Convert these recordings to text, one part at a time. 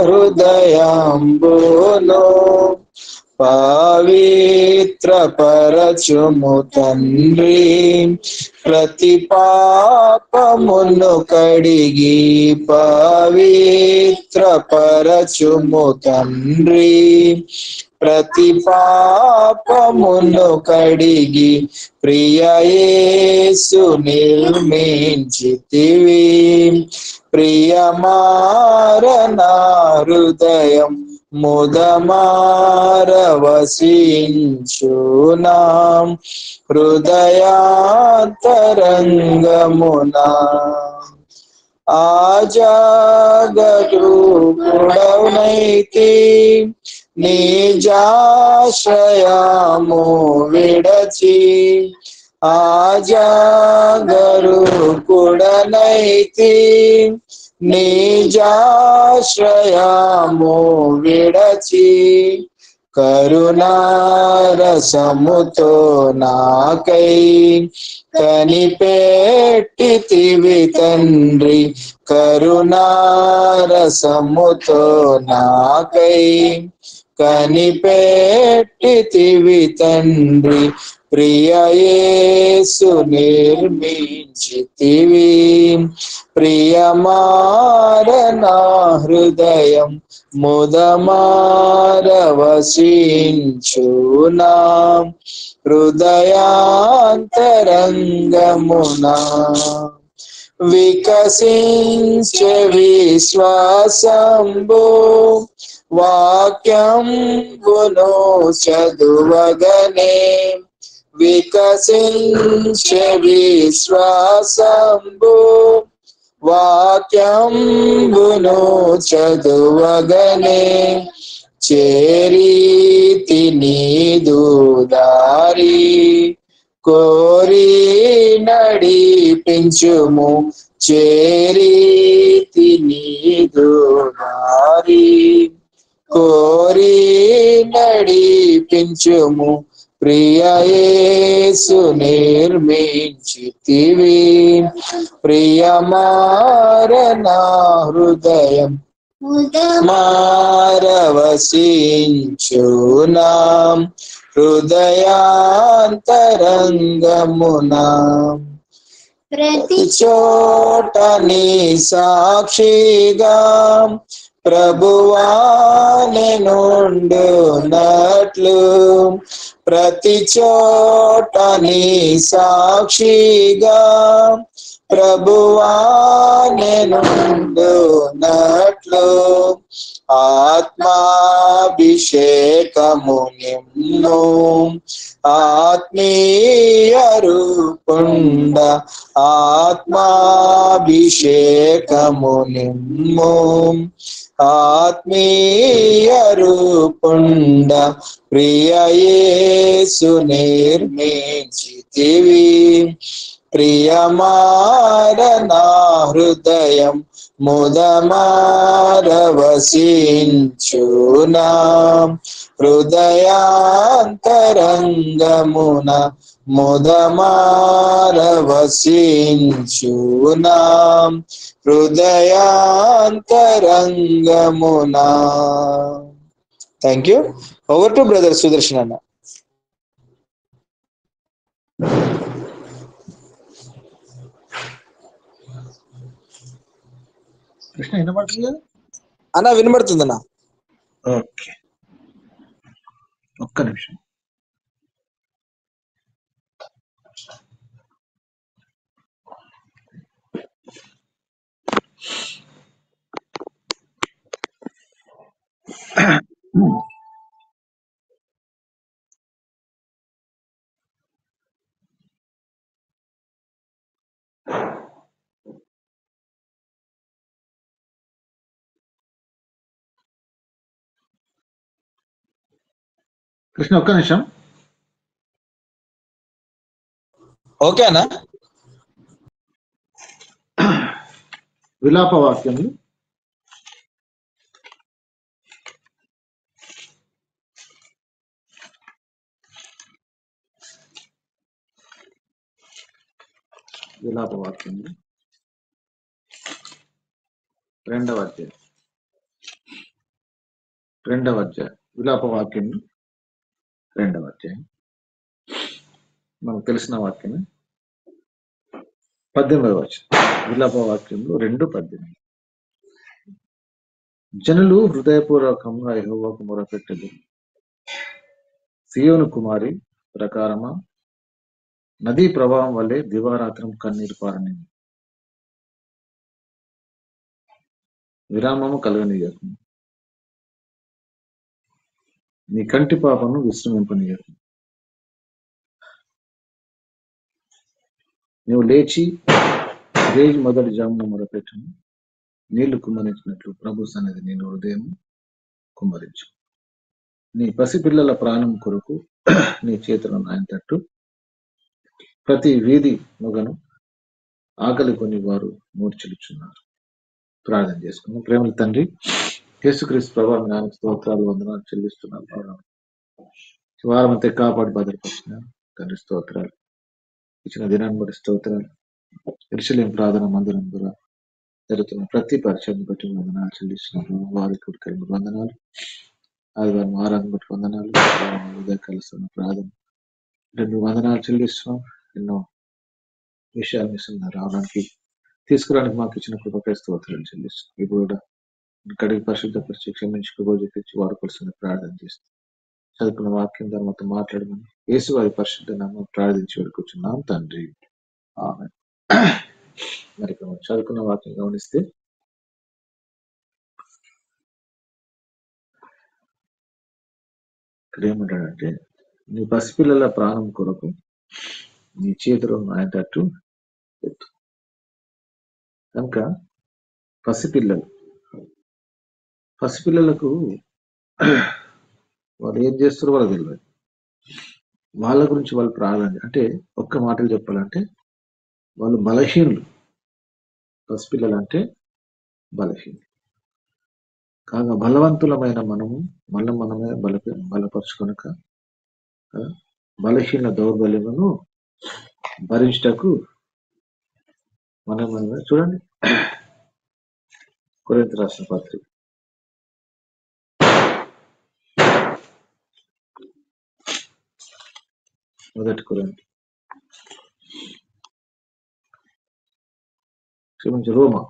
హృదయంబును పవిత్ర పరచుము తండ్రి, ప్రతి పాపమును కడిగి పవిత్ర పరచుము తండ్రి, ప్రతి పాపమును కడిగి ప్రియ యేసు నిర్మించితివి. ప్రియమారనా హృదయం ముదమారవసించునాం హృదయాంతరంగమునా. ఆజాగరూపుడవైతి నిజాశ్రయము విడచి, ఆజాగరూపుడనైతి నిజాశ్రయము విడచి, కరుణారసముతో నాకై కనిపెట్టితివి తండ్రి, కరుణారసముతో నాకై కనిపెట్టితివి తండ్రి, ప్రియ యేసు నిర్మించితివి. ప్రియమారనా హృదయం ముదమారవసించునాం హృదయాంతరంగమునా. వికసించే విశ్వాసంబు వాక్యంబును చదువగనే, వికసించే విశ్వాసంబు వాక్యంబును చదువగనే, చేరీతి నీదు దారి కోరి నడిపించుము, చేరీతి నీదు దారి కోరి నడిపించుము, ప్రియ యేసు నిర్మించితివి. ప్రియమారనా హృదయం మారవసించునాం హృదయాంతరంగమునా. ప్రతి చోట నీ సాక్షిగా ప్రభువా నేనుండునట్లు, ప్రతి చోట నీ సాక్షిగా ప్రభువా నేనుండునట్లు, ఆత్మాభిషేకము నిమ్ము ఆత్మీయ రూపుండ, ఆత్మాభిషేకము నిమ్ము ఆత్మీయ రూపుండ, ప్రియ యేసు నిర్మించితివి. ప్రియమారనా హృదయం ముదమారవసించునాం హృదయాంతరంగమున, ముదమారవసించునాం హృదయాంతరంగమున. Thank you. Over to brother Sudarshan అన్న. కృష్ణ వినపడుతుంది అన్న? వినబడుతుందన్న. ఓకే, ఒక్క నిమిషం. కృష్ణ ఒక్క నిమిషం. ఓకే అన్న. విలాప వాక్యములు విలాప వాక్యములు 2వ అధ్యాయం 2వ అధ్యాయం విలాప వాక్యం 2వ అధ్యాయం మనకు తెలిసిన వాక్యం 18వ వచనం. విలాప వాక్యంలో 2:18. జనులు హృదయపూర్వకంగా యెహోవాకు మొరపెట్టెదరు. సియోను కుమారి ప్రకారమా, నదీ ప్రవాహం వల్లే దివారాత్రం కన్నీరు పారనిది. విరామము కలగనీయకు, నీ కంటి పాపను విశ్రమింపనీయకు. నువ్వు లేచి రేయి మొదటి జామున మొరపెట్టును, నీళ్లు కుమ్మరించినట్లు ప్రభు సన్నిధి నేను హృదయం కుమ్మరించు. నీ పసిపిల్లల ప్రాణం కొరకు నీ చేతులను ఆయన తట్టు. ప్రతి వీధి మొగను ఆకలి కొని వారు మూర్ఛిల్లుచున్నారు. ప్రార్థన చేసుకున్నాం. ప్రేమల తండ్రి యేసుక్రీస్తు ప్రభు మీ నామమునకు స్తోత్రాలు వందనాలు చెల్లిస్తున్నాను. వారం అంతా కాపాడి భద్రపరిచినారు తండ్రి. స్తోత్రాలు. ఇచ్చిన దినాన్ని బట్టి స్తోత్రాలు. యెరూషలేము ప్రార్థన మందిరం ద్వారా జరుగుతున్న ప్రతి పరిచయం బట్టి వందనాలు చెల్లిస్తున్నాను. వారికి కలిగి వందనాలు. ఆదివారం ఆరాధన బట్టి వందనాలు. ఉదయ కలుస్తున్న ప్రార్థన రెండు వందనాలు చెల్లిస్తున్నాం. ఎన్నో విషయాలు మిస్తున్నారు రావడానికి తీసుకురావడానికి మాకు ఇచ్చిన కృపకై స్తోత్రాలు చెల్లిస్తున్నాం. ఇప్పుడు కూడా కడిగి పరిశుద్ధపరిచి క్షమించి కృప చూపించి వాడుకోవాల్సిన ప్రార్థన చేస్తాం. చదువుకున్న వాక్యం ద్వారా మాతో మాట్లాడమని యేసు వారి పరిశుద్ధ నామమున ప్రార్థించి వేడుకొచ్చున్నాం తండ్రి. ఆమేన్. మరి చదువుకున్న వాక్యం గమనిస్తే ఇక్కడ ఏమంటాడంటే, నీ పసిపిల్లల ప్రాణం కొరకు నీ చేతిలో ఆయన తట్టు ఎత్తు. కనుక పసిపిల్లలకు వాళ్ళు ఏం చేస్తారో వాళ్ళకి తెలియదు. వాళ్ళ గురించి వాళ్ళు ప్రార్థన అంటే ఒక్క మాటలు చెప్పాలంటే వాళ్ళు బలహీనులు. పసిపిల్లలు అంటే బలహీనులు కాగా బలవంతులమైన మనము మనమే బలపరుచుకొనక బలహీన దౌర్బల్యమును భరించుటకు మనమే చూడండి. కొరింథీ రాసిన పత్రిక 1 కొరింథీ క్షమించి రోమా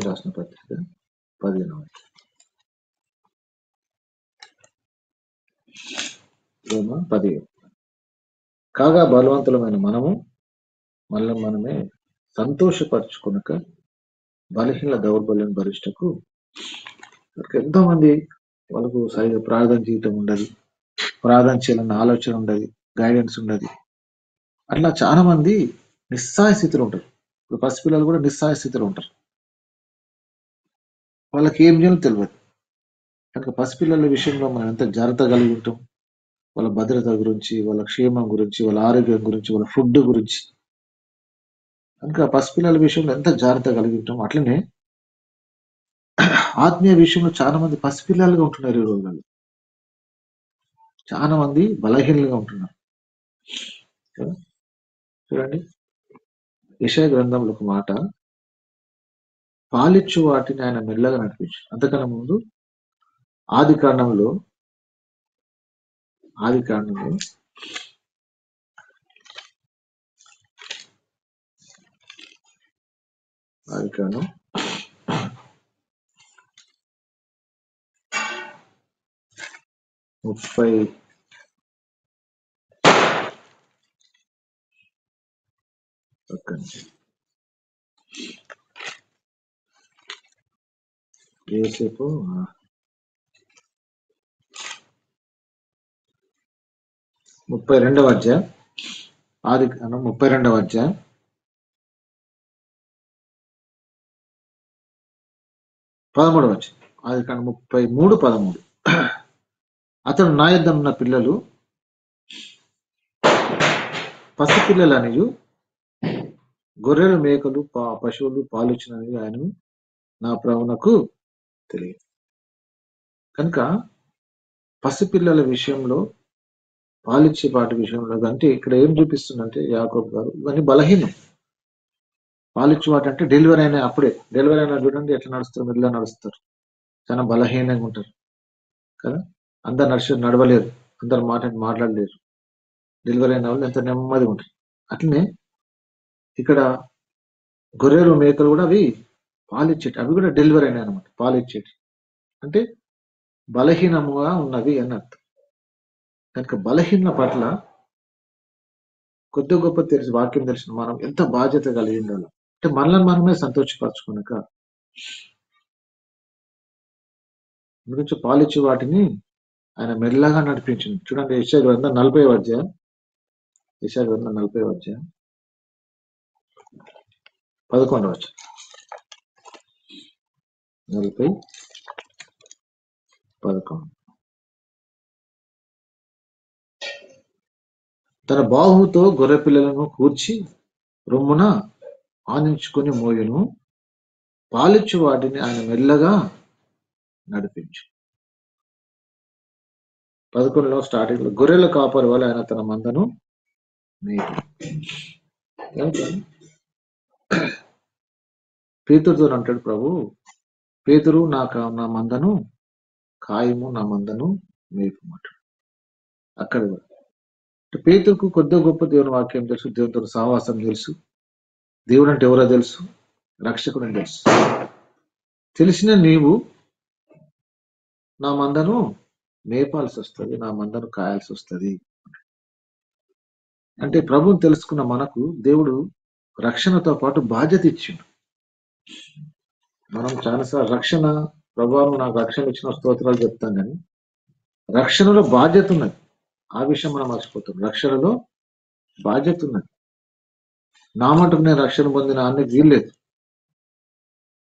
రాసిన పత్రిక 15వ రోమా 15. కాగా బలవంతులమైన మనము మనమే సంతోషపరచుకొనక బలహీన దౌర్బల్యం భరిష్టకు. ఎంతో మంది వాళ్ళకు సరిగా ప్రార్థన జీవితం ఉండదు, ప్రార్థన చేయాలన్న ఆలోచన ఉండదు, గైడెన్స్ ఉండదు. అట్లా చాలా మంది నిస్సహాయ స్థితిలో ఉంటారు. ఇప్పుడు పసిపిల్లలు కూడా నిస్సహాయ స్థితిలో ఉంటారు. వాళ్ళకి ఏం చేయాలో తెలియదు. కనుక పసిపిల్లల విషయంలో మనం ఎంత జాగ్రత్త కలిగి ఉంటాం, వాళ్ళ భద్రత గురించి, వాళ్ళ క్షేమం గురించి, వాళ్ళ ఆరోగ్యం గురించి, వాళ్ళ ఫుడ్ గురించి. కనుక పసిపిల్లల విషయంలో ఎంత జాగ్రత్త కలిగి ఉంటాం. అట్లనే ఆత్మీయ విషయంలో చాలా మంది పసిపిల్లలుగా ఉంటున్నారు. ఈ రోజులలో చాలా మంది బలహీనంగా ఉంటున్నారు. చూడండి, యెషయా గ్రంథంలో ఒక మాట, పాలిచ్చు వాటిని ఆయన మెల్లగా నడిపించు. అంతకన్నా ముందు ఆది కాండంలో ఆది కాండం 30 యోసేపు 32వ అధ్యాయం, ఆది కాండం 32వ అధ్యాయం 13వ వచనం. ఆది కాండం 33:13. అతడు నా యొద్ద ఉన్న పిల్లలు పసిపిల్లలనియు గొర్రెలు మేకలు పశువులు పాలిచ్చినని ఆయన నా ప్రభువునకు తెలియదు. కనుక పసిపిల్లల విషయంలో, పాలిచ్చే వాటి విషయంలో అంటే ఇక్కడ ఏం చూపిస్తుందంటే యాకోబు గారు, ఇవన్నీ బలహీనం. పాలిచ్చు వాటి అంటే డెలివరీ అయినా అప్పుడే డెలివరీ అయినా చూడండి ఎట్లా నడుస్తారు, మెల్లగా నడుస్తారు, చాలా బలహీనంగా ఉంటారు కదా. అందరు నడవలేరు, అందరు మాట్లాడలేరు. డెలివరీ అయిన వాళ్ళు ఎంత నెమ్మదిగా ఉంటారు. అట్లనే ఇక్కడ గొర్రెలు మేకలు కూడా అవి పాలిచ్చేటి, అవి కూడా డెలివరీ అయినాయి అనమాట. పాలిచ్చేటి అంటే బలహీనముగా ఉన్నవి అని అర్థం. కనుక బలహీన పట్ల కొద్ది గొప్ప తెలిసి వాక్యం తెలిసిన మనం ఎంత బాధ్యత కలిగి ఉండాలి అంటే మనల్ని మనమే సంతోషపరచుకున్నాక గురించి పాలిచ్చి వాటిని ఆయన మెల్లగా నడిపించింది. చూడండి యెషయా గ్రంథం 40వ అధ్యాయం, యెషయా గ్రంథం 40వ అధ్యాయం 11వ వచనం. 40:11. తన బాహుతో గొర్రె పిల్లలను కూర్చి రొమ్మున ఆనించుకొని మోయును, పాలిచ్చు వాటిని ఆయన మెల్లగా నడిపించు. 11లో స్టార్టింగ్ లో గొర్రెల కాపరి వల్ల ఆయన తన మందను మేపు. పేతురుతో అంటాడు ప్రభు, పేతురు నా మందను కాయము, నా మందను మేపుమంటాడు. అక్కడ కూడా పేతురుకు కొద్ది గొప్ప దేవుని వాక్యం తెలుసు, దేవునితో సహవాసం తెలుసు, దేవుడు అంటే ఎవరో తెలుసు, రక్షకుడు అని తెలుసు. తెలిసిన నీవు నా మందను మేపాల్సి వస్తుంది, నా మందను కాయాల్సి వస్తుంది అంటే ప్రభుని తెలుసుకున్న మనకు దేవుడు రక్షణతో పాటు బాధ్యత ఇచ్చిండు. మనం చాలాసార్లు రక్షణ ప్రభావం నాకు రక్షణ ఇచ్చిన స్తోత్రాలు చెప్తాం, కానీ రక్షణలో బాధ్యత ఉన్నది. ఆ విషయం మనం మర్చిపోతాం. రక్షణలో బాధ్యత ఉన్నది. నా మటుకు నేను రక్షణ పొందిన అని వీల్లేదు,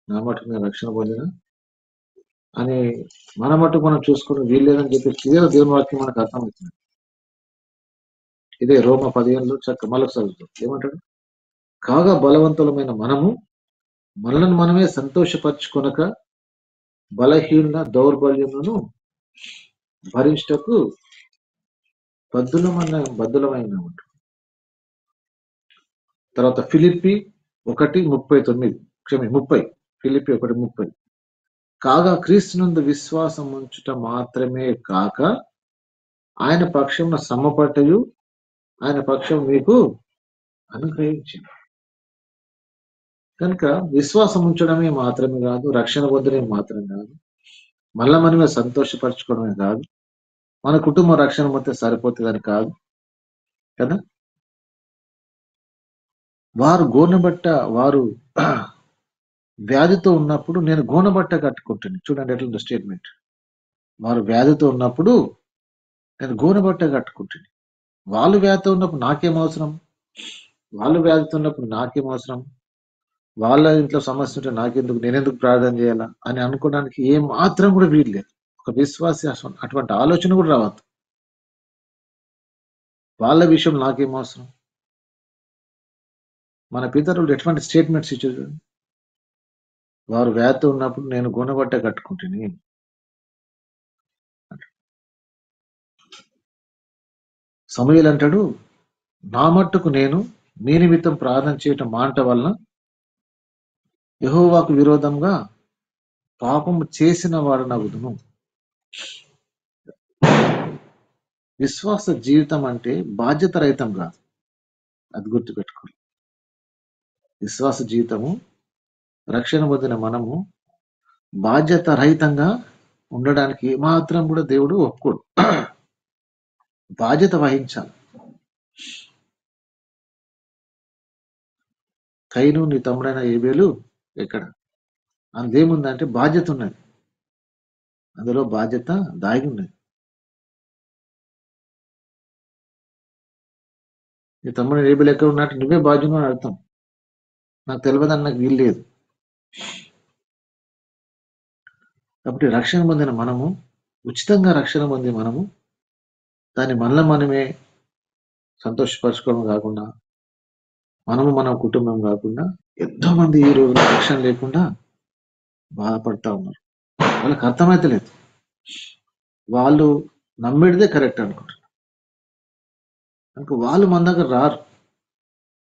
నా మటుకు నేను రక్షణ పొందిన అని మన మటుకు మనం చూసుకుని వీల్లేదని చెప్పి క్లియర్ దేవుని వాక్యం మనకు అర్థమవుతుంది. ఇదే రోమ 15లో మళ్ళీ చదువుతాం. ఏమంటాడు? కాగా బలవంతులమైన మనము మనలను మనమే సంతోషపరచుకొనక బలహీన దౌర్బల్యమును భరించటకు బద్దులమైన. తర్వాత ఫిలిప్పి 1:30. ఫిలిప్పి 1:30. కాగా క్రీస్తునందు విశ్వాసం ఉంచుట మాత్రమే కాక ఆయన పక్షం శ్రమపట్టయు ఆయన పక్షం మీకు అనుగ్రహించింది. కనుక విశ్వాసం ఉంచడమే మాత్రమే కాదు, రక్షణ పొందడమే మాత్రమే కాదు, మళ్ళా మనమే సంతోషపరచుకోవడమే కాదు, మన కుటుంబ రక్షణ మొత్తం సరిపోతుందని కాదు కదా. వారు వ్యాధితో ఉన్నప్పుడు నేను గోనబట్ట కట్టుకుంటాను. చూడండి ఎట్లా స్టేట్మెంట్. వారు వ్యాధితో ఉన్నప్పుడు నేను గోనబట్ట కట్టుకుంటాను. వాళ్ళు వ్యాధితో ఉన్నప్పుడు నాకేం అవసరం, వాళ్ళ ఇంట్లో సమస్య ఉంటే నాకెందుకు, నేనెందుకు ప్రార్థన చేయాలా అని అనుకోవడానికి ఏ మాత్రం కూడా వీల్లేదు. ఒక విశ్వాసి అటువంటి ఆలోచన కూడా రావద్దు. వాళ్ళ విషయం నాకేం అవసరం. మన పితరులు ఎటువంటి స్టేట్మెంట్స్ ఇచ్చారు. వారు వ్యాధితో ఉన్నప్పుడు నేను గుణబట్ట కట్టుకుంటుని. సమూయేలు అంటాడు, నా మట్టుకు నేను నీ నిమిత్తం ప్రార్థన చేయటం మానట వలన యెహోవాకు విరోధంగా పాపము చేసిన వాడనగుదును. విశ్వాస జీవితం అంటే బాధ్యత రహితం కాదు, అది గుర్తుపెట్టుకోవాలి. విశ్వాస జీవితము, రక్షణ పొందిన మనము బాధ్యత రహితంగా ఉండడానికి మాత్రం కూడా దేవుడు ఒప్పుకోడు. బాధ్యత వహించాలి. కయ్యను నీ తమ్ముడైన ఏబేలు ఎక్కడ, అందుదేముందంటే బాధ్యత ఉన్నది, అందులో బాధ్యత దాగి ఉన్నది. నీ తమ్ముడు ఏబేలు ఎక్కడ ఉన్నట్టు నువ్వే బాధ్యత అని అర్థం. నాకు తెలియదని నాకు వీలు లేదు. కాబట్టి రక్షణ పొందిన మనము, ఉచితంగా రక్షణ పొంది మనము దాన్ని మనమే సంతోషపరచుకోవడం కాకుండా, మన కుటుంబం కాకుండా ఎంతో మంది ఈ రోజు రక్షణ లేకుండా బాధపడతా ఉన్నారు. వాళ్ళకి అర్థమైతే లేదు, వాళ్ళు నమ్మేదే కరెక్ట్ అనుకుంటారు. కనుక వాళ్ళు మన దగ్గర రారు.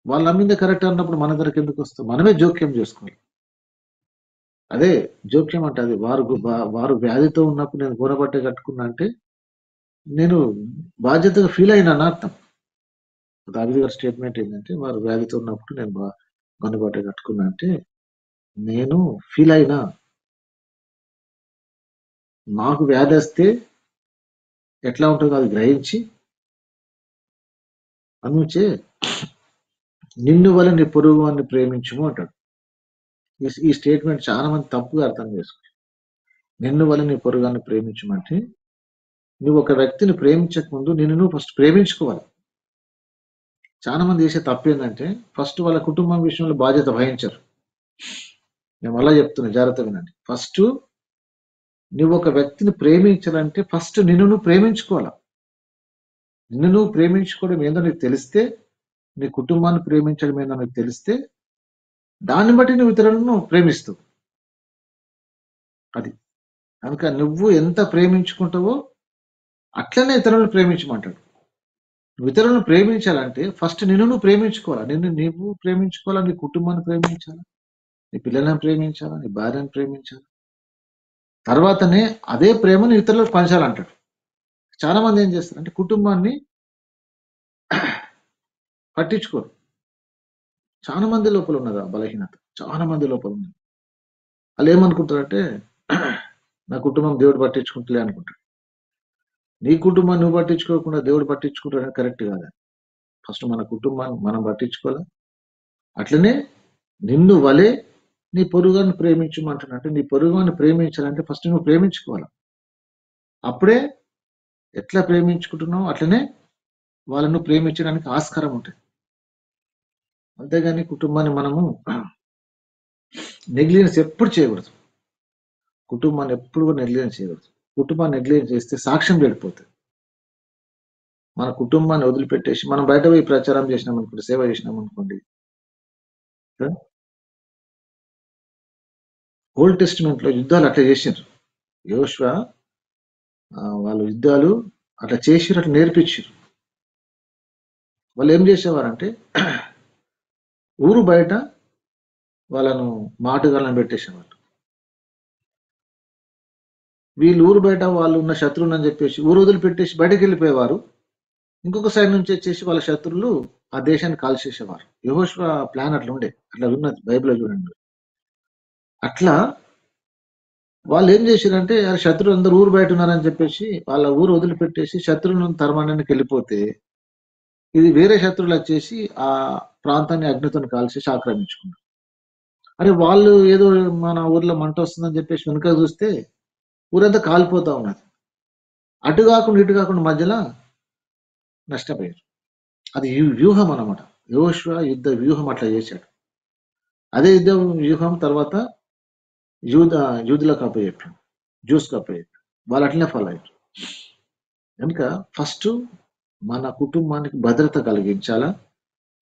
వాళ్ళు నమ్మిందే కరెక్ట్ అన్నప్పుడు మన దగ్గరకు ఎందుకు వస్తాం? మనమే జోక్యం చేసుకోవాలి. అదే జోక్యం అంటే అది వారు వ్యాధితో ఉన్నప్పుడు నేను గోనబట్టే కట్టుకున్నా అంటే నేను బాధ్యతగా ఫీల్ అయినా అని అర్థం. దావీదు గారి స్టేట్మెంట్ ఏంటంటే వారు వ్యాధితో ఉన్నప్పుడు నేను గోనబట్టే కట్టుకున్నా అంటే నేను ఫీల్ అయినా. నాకు వ్యాధి వస్తే ఎట్లా ఉంటుందో అది గ్రహించి అందుచే నిన్ను వల్ల నీ పొరుగు వారిని ప్రేమించుము అంటాడు. ఈ స్టేట్మెంట్ చాలా మంది తప్పుగా అర్థం చేసుకుంటారు. నిన్ను వల్ల నీ పొరుగు వారిని ప్రేమించమంటే నువ్వు ఒక వ్యక్తిని ప్రేమించక ముందు నిన్ను నువ్వు ఫస్ట్ ప్రేమించుకోవాలి. చాలా మంది చేసే తప్పు ఏంటంటే ఫస్ట్ వాళ్ళ కుటుంబం విషయంలో బాధ్యత వహించరు. నేను మళ్ళా చెప్తున్నా, జాగ్రత్త వినండి. ఫస్ట్ నువ్వు ఒక వ్యక్తిని ప్రేమించాలంటే ఫస్ట్ నిన్ను నువ్వు ప్రేమించుకోవాలి. నిన్ను నువ్వు ప్రేమించుకోవడం ఏందో నీకు తెలిస్తే, నీ కుటుంబాన్ని ప్రేమించడం ఏందో నీకు తెలిస్తే దాన్ని బట్టి నువ్వు ఇతరులను ప్రేమిస్తావు. అది కనుక నువ్వు ఎంత ప్రేమించుకుంటావో అట్లనే ఇతరులను ప్రేమించమంటాడు. నువ్వు ఇతరులను ప్రేమించాలంటే ఫస్ట్ నిన్ను నువ్వు ప్రేమించుకోవాలా. నిన్ను నీవు ప్రేమించుకోవాలా, నీ కుటుంబాన్ని ప్రేమించాలా, నీ పిల్లలను ప్రేమించాలా, నీ భార్యను ప్రేమించాలా. తర్వాతనే అదే ప్రేమను ఇతరులకు పంచాలంటాడు. చాలా మంది ఏం చేస్తారు అంటే కుటుంబాన్ని పట్టించుకోరు. చాలా మంది లోపల ఉన్నది ఆ బలహీనత, చాలా మంది లోపల ఉన్నది. వాళ్ళు ఏమనుకుంటారంటే నా కుటుంబం దేవుడు పట్టించుకుంటలే అనుకుంటాడు. నీ కుటుంబాన్ని నువ్వు పట్టించుకోకుండా దేవుడు పట్టించుకుంటాడని కరెక్ట్ కాదా? ఫస్ట్ మన కుటుంబాన్ని మనం పట్టించుకోవాలా. అట్లనే నిన్ను వలే నీ పొరుగుని ప్రేమించమంటున్నా. అంటే నీ పొరుగుని ప్రేమించాలంటే ఫస్ట్ నువ్వు ప్రేమించుకోవాలి. అప్పుడే ఎట్లా ప్రేమించుకుంటున్నావు అట్లనే వాళ్ళను ప్రేమించడానికి ఆస్కారం ఉంటుంది. అంతేగాని కుటుంబాన్ని మనము నెగ్లిజెన్స్ ఎప్పుడు చేయకూడదు. కుటుంబాన్ని ఎప్పుడు కూడా నెగ్లిజెన్స్ చేయకూడదు. కుటుంబాన్ని నెగ్లిజెన్స్ చేస్తే సాక్ష్యం చెడిపోతుంది. మన కుటుంబాన్ని వదిలిపెట్టేసి మనం బయట పోయి ప్రచారం చేసినాం అనుకోండి, సేవ చేసినాం అనుకోండి. ఓల్డ్ టెస్టిమెంట్ లో యుద్ధాలు అట్లా చేసిండ్రు. యోషువ వాళ్ళు యుద్ధాలు అట్లా చేసిరు, అట్లా నేర్పించారు. వాళ్ళు ఏం చేసేవారంటే ఊరు బయట వాళ్ళను మాటుగాళ్ళని పెట్టేసేవారు. వీళ్ళు ఊరు బయట వాళ్ళు ఉన్న శత్రువులు అని చెప్పేసి ఊరు వదిలిపెట్టేసి బయటకు వెళ్ళిపోయేవారు. ఇంకొక సైడ్ నుంచి వచ్చేసి వాళ్ళ శత్రువులు ఆ దేశాన్ని కాల్చేసేవారు. యెహోషువ ప్లాన్ అట్లా ఉండే, అట్లా ఉన్నది బైబిల్లో చూడండి. అట్లా వాళ్ళు ఏం చేశారంటే శత్రువులు అందరూ ఊరు బయట ఉన్నారని చెప్పేసి వాళ్ళ ఊరు వదిలిపెట్టేసి శత్రువులను తరమడానికి వెళ్ళిపోతే ఇది వేరే శత్రువులు వచ్చేసి ఆ ప్రాంతాన్ని అగ్నితో కాల్చేసి ఆక్రమించుకున్నారు. అరే వాళ్ళు ఏదో మన ఊర్లో మంట వస్తుందని చెప్పేసి వెనుక చూస్తే ఊరంతా కాలిపోతా ఉన్నది. అటు కాకుండా ఇటు కాకుండా మధ్యలో నష్టపోయారు. అది వ్యూహం అన్నమాట. యోషువ యుద్ధ వ్యూహం అట్లా చేశాడు. అదే యుద్ధ వ్యూహం తర్వాత యూదులకు అప్పచెప్పాడు, జ్యూస్కి అప్పచెప్పాడు. వాళ్ళు అట్లనే ఫాలో అయ్యారు. కనుక ఫస్ట్ మన కుటుంబానికి భద్రత కలిగించాలా,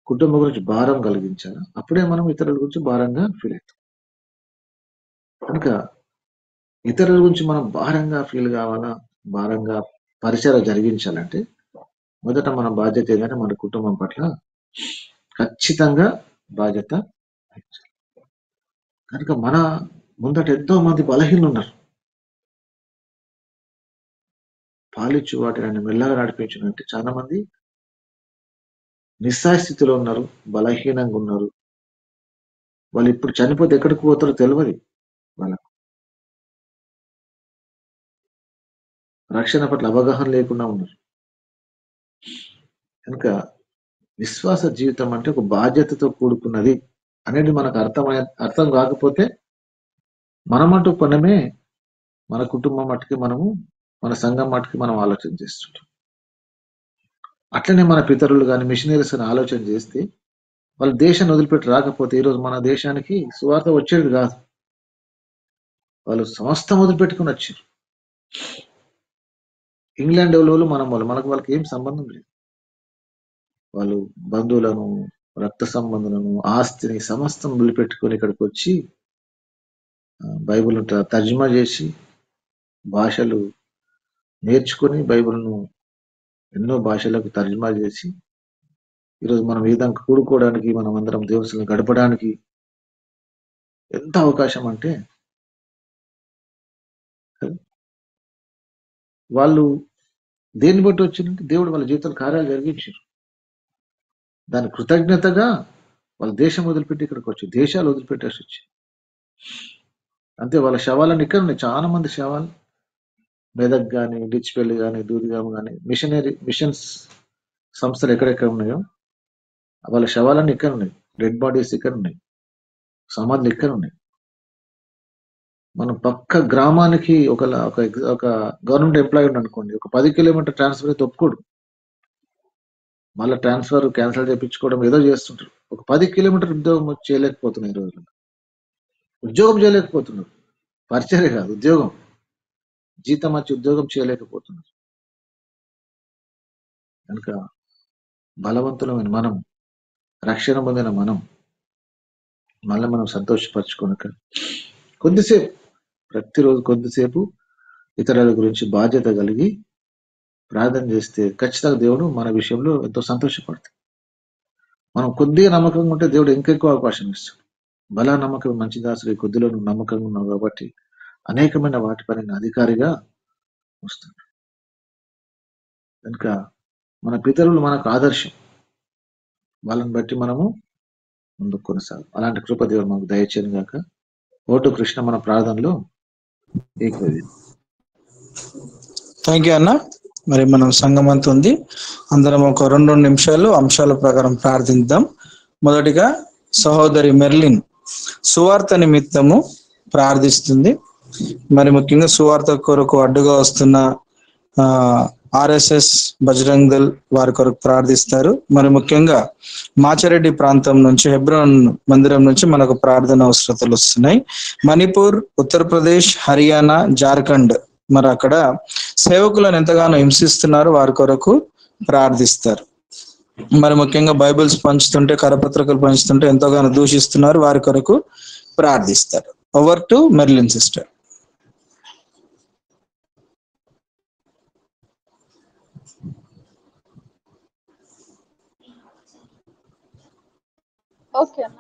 కుటుంబం గురించి భారం కలిగించాలా. అప్పుడే మనం ఇతరుల గురించి భారంగా ఫీల్ అవుతాం. కనుక ఇతరుల గురించి మనం భారంగా ఫీల్ కావాలా, భారంగా పరిచయం జరిగించాలంటే మొదట మన బాధ్యత ఏదైనా మన కుటుంబం పట్ల ఖచ్చితంగా బాధ్యత వహించాలి. కనుక మన ముందట ఎంతో మంది బలహీనలు ఉన్నారు. పాలిచ్చు వాటిని ఆయన మెల్లగా నడిపించినట్టు చాలా మంది నిస్సహాయ స్థితిలో ఉన్నారు, బలహీనంగా ఉన్నారు. వాళ్ళు ఇప్పుడు చనిపోతే ఎక్కడికి పోతారో తెలియదు. వాళ్ళకు రక్షణ పట్ల అవగాహన లేకుండా ఉన్నారు. కనుక విశ్వాస జీవితం అంటే ఒక బాధ్యతతో కూడుకున్నది అనేది మనకు అర్థం కాకపోతే మనమంటూ కొనమే మన కుటుంబం మట్టుకి మనము, మన సంఘం మట్టుకి మనం ఆలోచన చేస్తుంటాం. అట్లనే మన పితరులు కానీ మిషనరీస్ అని ఆలోచన చేస్తే వాళ్ళ దేశాన్ని వదిలిపెట్టి రాకపోతే ఈరోజు మన దేశానికి సువార్త వచ్చేది కాదు. వాళ్ళు సమస్తం వదిలిపెట్టుకుని వచ్చారు. ఇంగ్లాండ్ వాళ్ళు మనకు వాళ్ళకి ఏం సంబంధం లేదు. వాళ్ళు బంధువులను, రక్త సంబంధులను, ఆస్తిని సమస్తం వదిలిపెట్టుకొని ఇక్కడికి వచ్చి బైబిల్ తర్జుమా చేసి భాషలు నేర్చుకొని బైబిల్ను ఎన్నో భాషలకు తర్జుమా చేసి ఈరోజు మనం ఈ విధంగా కూడుకోవడానికి, మనం అందరం దేవుని గడపడానికి ఎంత అవకాశం అంటే, వాళ్ళు దేన్ని బట్టి వచ్చిందంటే దేవుడు వాళ్ళ జీవితాలు కార్యాలు జరిగించారు. దాని కృతజ్ఞతగా వాళ్ళ దేశం వదిలిపెట్టి ఇక్కడికి వచ్చి, దేశాలు వదిలిపెట్టేసి వచ్చి, అంతే వాళ్ళ శవాలను ఇక్కడ ఉన్నాయి. చాలా మంది శవాలు మెదక్ కానీ, డిచ్పల్లి కానీ, దూదిగామ కానీ, మిషన్స్ సంస్థలు ఎక్కడెక్కడ ఉన్నాయో వాళ్ళ శవాలన్నీ ఇక్కడ ఉన్నాయి. డెడ్ బాడీస్ ఇక్కడ ఉన్నాయి. సమాధులు ఇక్కడ ఉన్నాయి. మనం పక్క గ్రామానికి ఒక గవర్నమెంట్ ఎంప్లాయీ అనుకోండి, ఒక 10 కిలోమీటర్ ట్రాన్స్ఫర్ అయితే ఒప్పుకోడు. మళ్ళీ ట్రాన్స్ఫర్ క్యాన్సిల్ చేయించుకోవడం ఏదో చేస్తుంటారు. ఒక 10 కిలోమీటర్ ఉద్యోగం చేయలేకపోతున్నారు. ఈ రోజుల్లో ఉద్యోగం చేయలేకపోతున్నారు. పరిచర్య కాదు, ఉద్యోగం, జీతం వచ్చి ఉద్యోగం చేయలేకపోతున్నారు. కనుక బలవంతులమైన మనం, రక్షణ పొందిన మనం మళ్ళీ మనం సంతోషపరచుకోనక కొద్దిసేపు, ప్రతిరోజు కొద్దిసేపు ఇతరుల గురించి బాధ్యత కలిగి ప్రార్థన చేస్తే ఖచ్చితంగా దేవుడు మన విషయంలో ఎంతో సంతోషపడతాడు. మనం కొద్దిగా నమ్మకంగా ఉంటే దేవుడు ఇంకెక్కువ అవకాశం ఇస్తాడు. బలా నమ్మకం మంచి దాసుడు, కొద్దిలో నువ్వు నమ్మకంగా ఉన్నావు కాబట్టి అనేకమైన వాటిపైన అధికారిగా వస్తాడు. కనుక మన పితరులు మనకు ఆదర్శం. వాళ్ళని బట్టి మనము ముందుకు కొనసాగు. అలాంటి కృప దేవుడు మనకు దయచేయను గాక. ఓటు కృష్ణ మన ప్రార్థనలో ఏకది. థ్యాంక్ యూ అన్న. మరి మనం సంఘం అంతా ఉంది, అందరం ఒక 2 నిమిషాలు అంశాల ప్రకారం ప్రార్థిద్దాం. మొదటిగా సహోదరి మెర్లిన్ సువార్త నిమిత్తము ప్రార్థిస్తుంది. మరి ముఖ్యంగా సువార్త కొరకు అడ్డుగా వస్తున్న RSS బజరంగ్ దళ్ వారి కొరకు ప్రార్థిస్తారు. మరి ముఖ్యంగా మాచారెడ్డి ప్రాంతం నుంచి, హెబ్రోన్ మందిరం నుంచి మనకు ప్రార్థన అవసరతలు వస్తున్నాయి. మణిపూర్, ఉత్తరప్రదేశ్, హర్యానా, జార్ఖండ్ మరి అక్కడ సేవకులను ఎంతగానో హింసిస్తున్నారు, వారి కొరకు ప్రార్థిస్తారు. మరి ముఖ్యంగా బైబిల్స్ పంచుతుంటే, కరపత్రికలు పంచుతుంటే ఎంతగానో దూషిస్తున్నారు, వారి కొరకు ప్రార్థిస్తారు. Over to Merlin sister. Okay అన్న.